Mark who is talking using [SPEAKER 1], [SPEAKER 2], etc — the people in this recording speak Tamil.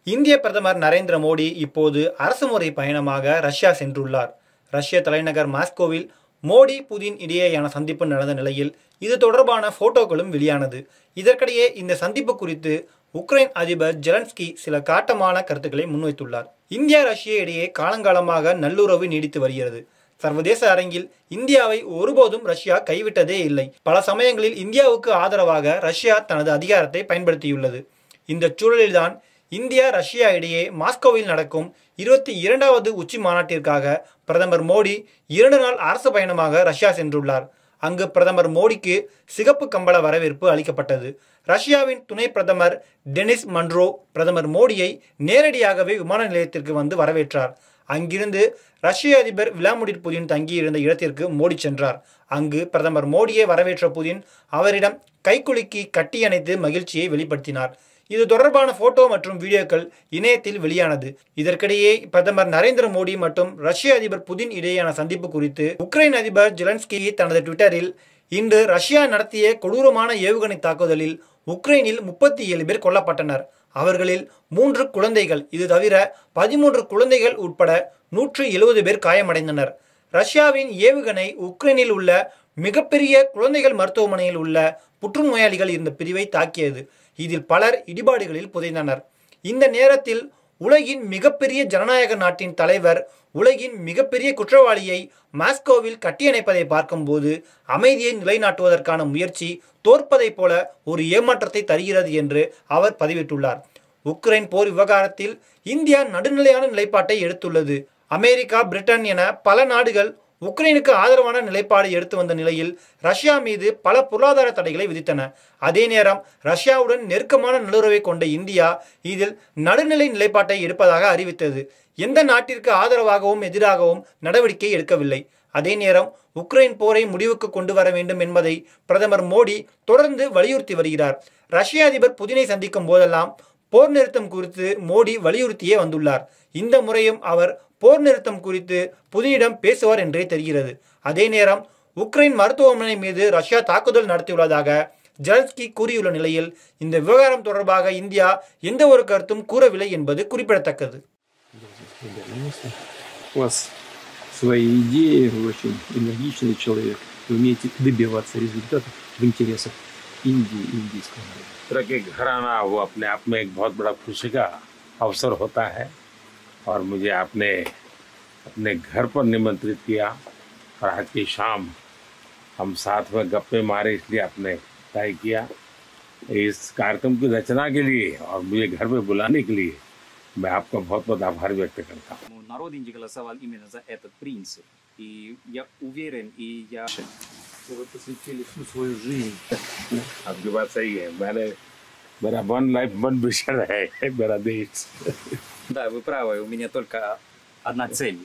[SPEAKER 1] இந்திய பிரதமர் நரேந்திர மோடி இப்போது அரசுமுறை பயணமாக ரஷ்யா சென்றுள்ளார். ரஷ்ய தலைநகர் மாஸ்கோவில் மோடி புதின் இடையேயான சந்திப்பு நடந்த நிலையில் இது தொடர்பான போட்டோக்களும் வெளியானது. இதற்கிடையே இந்த சந்திப்பு குறித்து உக்ரைன் அதிபர் ஜெலன்ஸ்கி சில காட்டமான கருத்துக்களை முன்வைத்துள்ளார். இந்தியா ரஷ்யா இடையே காலங்காலமாக நல்லுறவு நீடித்து வருகிறது. சர்வதேச அரங்கில் இந்தியாவை ஒருபோதும் ரஷ்யா கைவிட்டதே இல்லை. பல சமயங்களில் இந்தியாவுக்கு ஆதரவாக ரஷ்யா தனது அதிகாரத்தை பயன்படுத்தியுள்ளது. இந்த சூழலில்தான் இந்தியா ரஷ்யா இடையே மாஸ்கோவில் நடக்கும் 22வது உச்சி மாநாட்டிற்காக பிரதமர் மோடி 2 நாள் அரசு பயணமாக ரஷ்யா சென்றுள்ளார். அங்கு பிரதமர் மோடிக்கு சிகப்பு கம்பள வரவேற்பு அளிக்கப்பட்டது. ரஷ்யாவின் துணை பிரதமர் டெனிஸ் மன்ட்ரோ பிரதமர் மோடியை நேரடியாகவே விமான நிலையத்திற்கு வந்து வரவேற்றார். அங்கிருந்து ரஷ்ய அதிபர் விளாடிமிர் புதின் தங்கியிருந்த இடத்திற்கு மோடி சென்றார். அங்கு பிரதமர் மோடியை வரவேற்ற புதின் அவரிடம் கைக்குலுக்கி கட்டியணைத்து மகிழ்ச்சியை வெளிப்படுத்தினார். இது தொடர்பான போட்டோ மற்றும் வீடியோக்கள் இணையத்தில் வெளியானது. இதற்கிடையே பிரதமர் நரேந்திர மோடி மற்றும் ரஷ்ய அதிபர் புதின் இடையேயான சந்திப்பு குறித்து உக்ரைன் அதிபர் ஜெலன்ஸ்கி தனது ட்விட்டரில், இன்று ரஷ்யா நடத்திய கொடூரமான ஏவுகணை தாக்குதலில் உக்ரைனில் 37 பேர் கொல்லப்பட்டனர். அவர்களில் 3 குழந்தைகள். இது தவிர 13 குழந்தைகள் உட்பட 170 பேர் காயமடைந்தனர். ரஷ்யாவின் ஏவுகணை உக்ரைனில் உள்ள மிகப்பெரிய குழந்தைகள் மருத்துவமனையில் உள்ள புற்றுநோயாளிகள் இருந்த பிரிவை தாக்கியது. இதில் பலர் இடிபாடுகளில் புதைந்தனர். இந்த நேரத்தில் உலகின் மிகப்பெரிய ஜனநாயக நாட்டின் தலைவர் உலகின் மிகப்பெரிய குற்றவாளியை மாஸ்கோவில் கட்டியணைப்பதை பார்க்கும்போது அமைதியை நிலைநாட்டுவதற்கான முயற்சி தோற்பதைப் போல ஒரு ஏமாற்றத்தை தருகிறது என்று அவர் பதிவிட்டுள்ளார். உக்ரைன் போர் விவகாரத்தில் இந்தியா நடுநிலையான நிலைப்பாட்டை எடுத்துள்ளது. அமெரிக்கா, பிரிட்டன் என பல நாடுகள் உக்ரைனுக்கு ஆதரவான நிலைப்பாடு எடுத்து வந்த நிலையில் ரஷ்யா மீது பல பொருளாதார தடைகளை விதித்தன. அதே நேரம் ரஷ்யாவுடன் நெருக்கமான நல்லுறவை கொண்ட இந்தியா இதில் நடுநிலை நிலைப்பாட்டை எடுப்பதாக அறிவித்தது. எந்த நாட்டிற்கு ஆதரவாகவும் எதிராகவும் நடவடிக்கை எடுக்கவில்லை. அதே நேரம் உக்ரைன் போரை முடிவுக்கு கொண்டு வர வேண்டும் என்பதை பிரதமர் மோடி தொடர்ந்து வலியுறுத்தி வருகிறார். ரஷ்ய அதிபர் புதினை சந்திக்கும் போதெல்லாம் போர் நிறுத்தம் குறித்து மோடி வலியுறுத்தியே வந்துள்ளார். இந்த முறையும் அவர் போர் நிறுத்தம் குறித்து புதினிடம் பேசுவார் என்றே தெரிகிறது. அதே நேரம் உக்ரைன் மருத்துவமனை மீது ரஷ்யா தாக்குதல் நடத்தியுள்ளதாக ஜெலன்ஸ்கி கூறியுள்ள நிலையில் இந்த விவகாரம் தொடர்பாக இந்தியா எந்த ஒரு கருத்தும் கூறவில்லை என்பது குறிப்பிடத்தக்கது.
[SPEAKER 2] Свои идеи, вы очень энергичный человек, вы умеете добиваться результатов в интересах Индии и индийского народа.
[SPEAKER 3] तरह के घर आना वो अपने आप में एक बहुत बड़ा खुशी का अवसर होता है और मुझे आपने अपने घर पर निमंत्रित किया और आज की शाम हम साथ में गप्पे मारे, इसलिए आपने तय किया. इस कार्यक्रम की रचना के लिए और मुझе घर पे बुलाने के लिए मैं आपका बहुत बहुत आभार व्यक्त करता हूँ.
[SPEAKER 4] Народ Индии голосовал именно за этот принцип. И я уверен, и я...
[SPEAKER 2] Вы посвятили всю свою жизнь.
[SPEAKER 3] आपकी बात सही है. मेरा वन लाइफ वन विजन है, मेरा देश.
[SPEAKER 4] Да, вы правы, у меня только одна цель